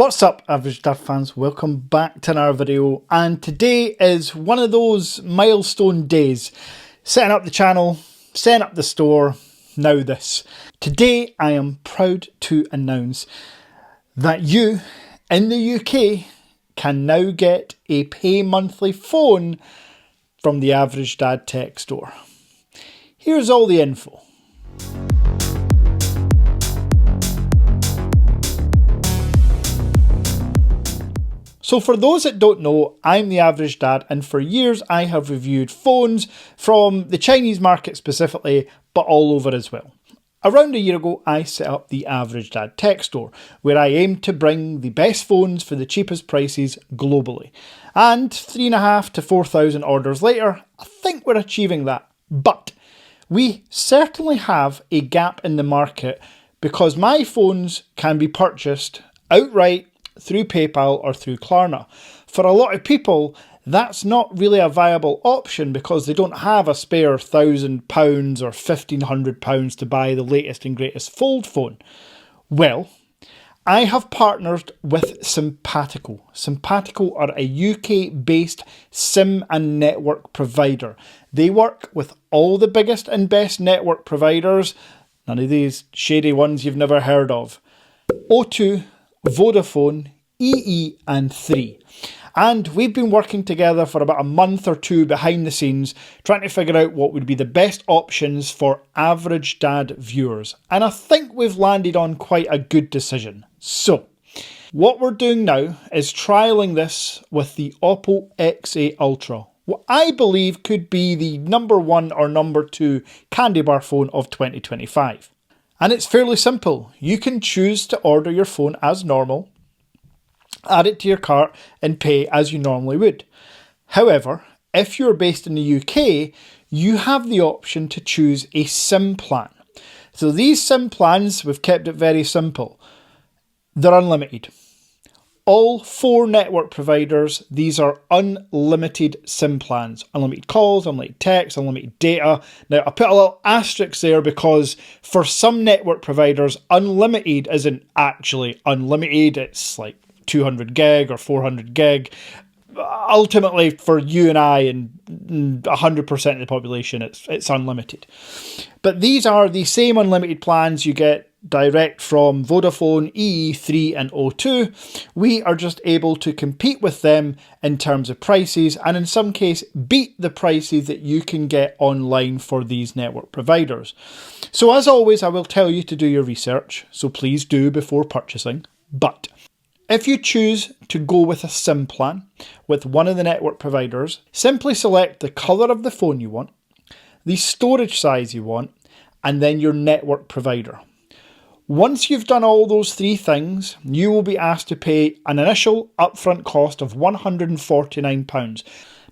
What's up, Average Dad fans? Welcome back to another video, and today is one of those milestone days. Setting up the channel, setting up the store, now this. Today I am proud to announce that you in the UK can now get a pay monthly phone from the Average Dad Tech Store. Here's all the info. So for those that don't know, I'm the Average Dad, and for years I have reviewed phones from the Chinese market specifically, but all over as well. Around a year ago, I set up the Average Dad Tech Store, where I aim to bring the best phones for the cheapest prices globally. And 3,500 to 4,000 orders later, I think we're achieving that. But we certainly have a gap in the market because my phones can be purchased outright through PayPal or through Klarna. For a lot of people, that's not really a viable option because they don't have a spare £1,000 or £1,500 to buy the latest and greatest fold phone. Well, I have partnered with Simpatico. Simpatico are a UK-based SIM and network provider. They work with all the biggest and best network providers, none of these shady ones you've never heard of. O2, Vodafone, EE and 3. And we've been working together for about a month or two behind the scenes trying to figure out what would be the best options for Average Dad viewers. And I think we've landed on quite a good decision. So, what we're doing now is trialling this with the OPPO XA Ultra. What I believe could be the number one or number two candy bar phone of 2025. And it's fairly simple. You can choose to order your phone as normal, add it to your cart and pay as you normally would. However, if you're based in the UK, you have the option to choose a SIM plan. So these SIM plans, we've kept it very simple. They're unlimited. All 4 network providers, these are unlimited SIM plans. Unlimited calls, unlimited text, unlimited data. Now, I put a little asterisk there because for some network providers, unlimited isn't actually unlimited. It's like 200 gig or 400 gig. Ultimately, for you and I and 100% of the population, it's unlimited. But these are the same unlimited plans you get direct from Vodafone, EE3 and O2. We are just able to compete with them in terms of prices and in some case beat the prices that you can get online for these network providers. So as always, I will tell you to do your research, so please do before purchasing. But if you choose to go with a SIM plan with one of the network providers, simply select the colour of the phone you want, the storage size you want, and then your network provider. Once you've done all those 3 things, you will be asked to pay an initial upfront cost of £149.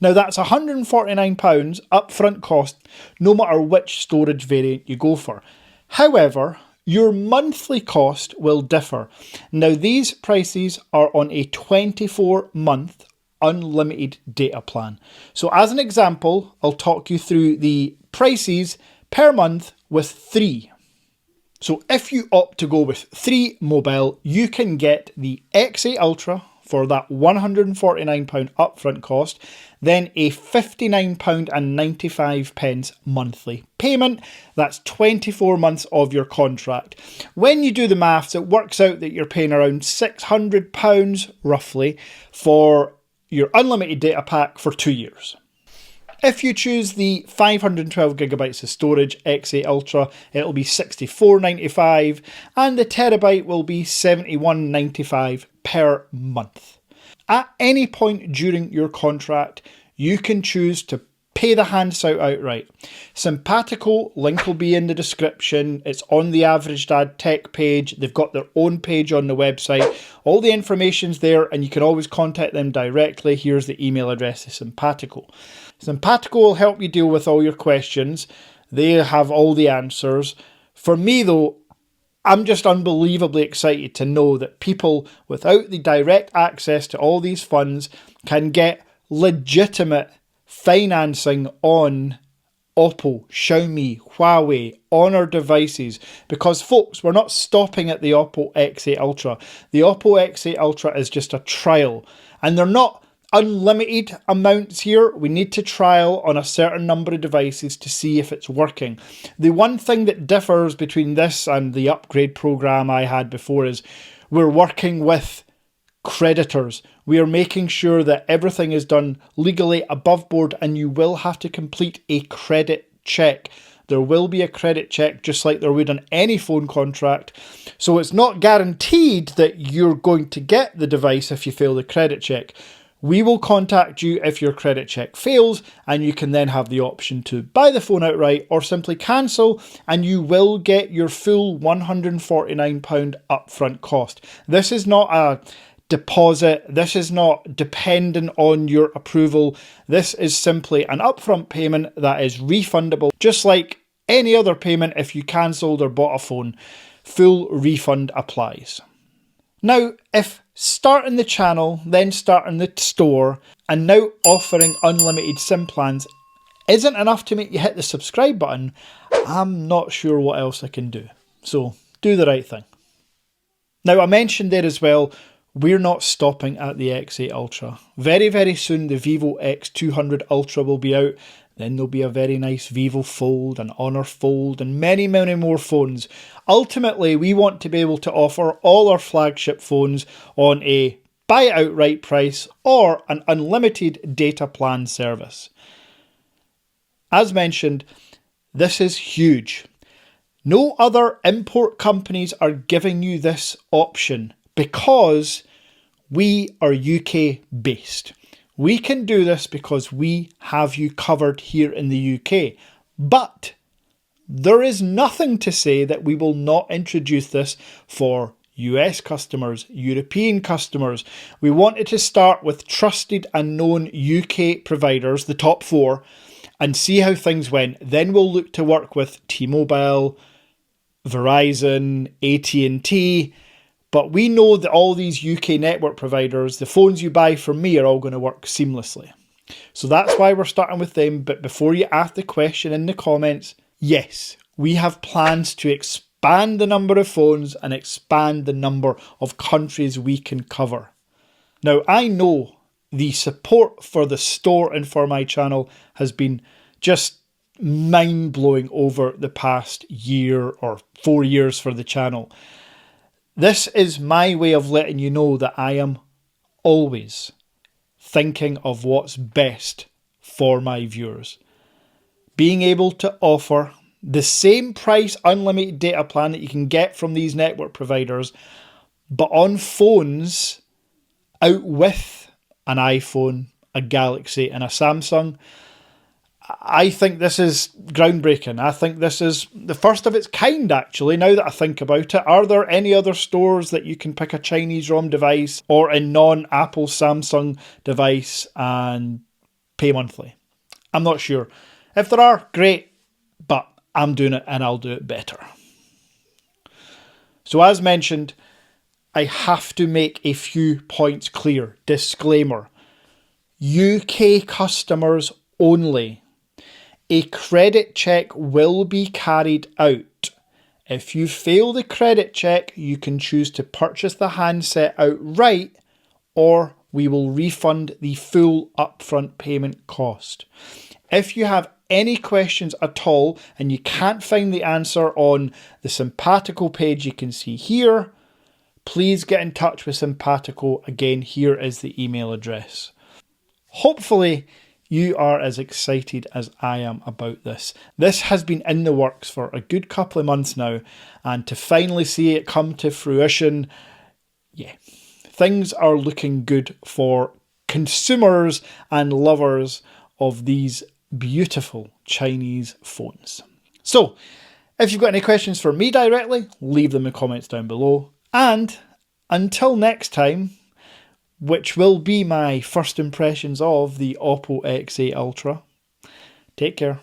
Now that's £149 upfront cost no matter which storage variant you go for. However, your monthly cost will differ. Now these prices are on a 24-month unlimited data plan. So as an example, I'll talk you through the prices per month with 3. So if you opt to go with 3 mobile, you can get the XA Ultra for that £149 upfront cost, then a £59.95 monthly payment. That's 24 months of your contract. When you do the maths, it works out that you're paying around £600 roughly for your unlimited data pack for 2 years. If you choose the 512 gigabytes of storage XA Ultra, it'll be £64.95 and the terabyte will be £71.95 per month. At any point during your contract, you can choose to pay the handset outright. Simpatico, link will be in the description. It's on the Average Dad Tech page. They've got their own page on the website. All the information's there and you can always contact them directly. Here's the email address of Simpatico. Simpatico will help you deal with all your questions. They have all the answers. For me though, I'm just unbelievably excited to know that people without the direct access to all these funds can get legitimate financing on OPPO, Xiaomi, Huawei, Honor devices, because folks, we're not stopping at the OPPO X8 Ultra. The OPPO X8 Ultra is just a trial, and they're not unlimited amounts here. We need to trial on a certain number of devices to see if it's working. The one thing that differs between this and the upgrade program I had before is we're working with creditors. We are making sure that everything is done legally above board, and you will have to complete a credit check. There will be a credit check just like there would on any phone contract. So it's not guaranteed that you're going to get the device if you fail the credit check. We will contact you if your credit check fails, and you can then have the option to buy the phone outright or simply cancel, and you will get your full £149 upfront cost. This is not a deposit. This is not dependent on your approval. This is simply an upfront payment that is refundable, just like any other payment. If you cancelled or bought a phone, full refund applies. Now, if starting the channel, then starting the store, and now offering unlimited SIM plans isn't enough to make you hit the subscribe button, I'm not sure what else I can do. So do the right thing. Now, I mentioned there as well, we're not stopping at the X8 Ultra. Very, very soon the Vivo X200 Ultra will be out. Then there'll be a very nice Vivo Fold and Honor Fold and many, many more phones. Ultimately, we want to be able to offer all our flagship phones on a buy it outright price or an unlimited data plan service. As mentioned, this is huge. No other import companies are giving you this option because we are UK based. We can do this because we have you covered here in the UK. But there is nothing to say that we will not introduce this for US customers, European customers. We wanted to start with trusted and known UK providers, the top 4, and see how things went. Then we'll look to work with T-Mobile, Verizon, AT&T. But we know that all these UK network providers, the phones you buy from me are all going to work seamlessly. So that's why we're starting with them. But before you ask the question in the comments, yes, we have plans to expand the number of phones and expand the number of countries we can cover. Now, I know the support for the store and for my channel has been just mind-blowing over the past year or 4 years for the channel. This is my way of letting you know that I am always thinking of what's best for my viewers. Being able to offer the same price unlimited data plan that you can get from these network providers, but on phones out with an iPhone, a Galaxy and a Samsung. I think this is groundbreaking. I think this is the first of its kind, actually, now that I think about it. Are there any other stores that you can pick a Chinese ROM device or a non-Apple Samsung device and pay monthly? I'm not sure. If there are, great, but I'm doing it and I'll do it better. So as mentioned, I have to make a few points clear. Disclaimer. UK customers only. A credit check will be carried out. If you fail the credit check, you can choose to purchase the handset outright, or we will refund the full upfront payment cost. If you have any questions at all and you can't find the answer on the Simpatico page you can see here, please get in touch with Simpatico. Again, here is the email address. Hopefully, you are as excited as I am about this. This has been in the works for a good couple of months now, and to finally see it come to fruition, yeah, things are looking good for consumers and lovers of these beautiful Chinese phones. So, if you've got any questions for me directly, leave them in the comments down below. And until next time, which will be my first impressions of the OPPO X8 Ultra. Take care.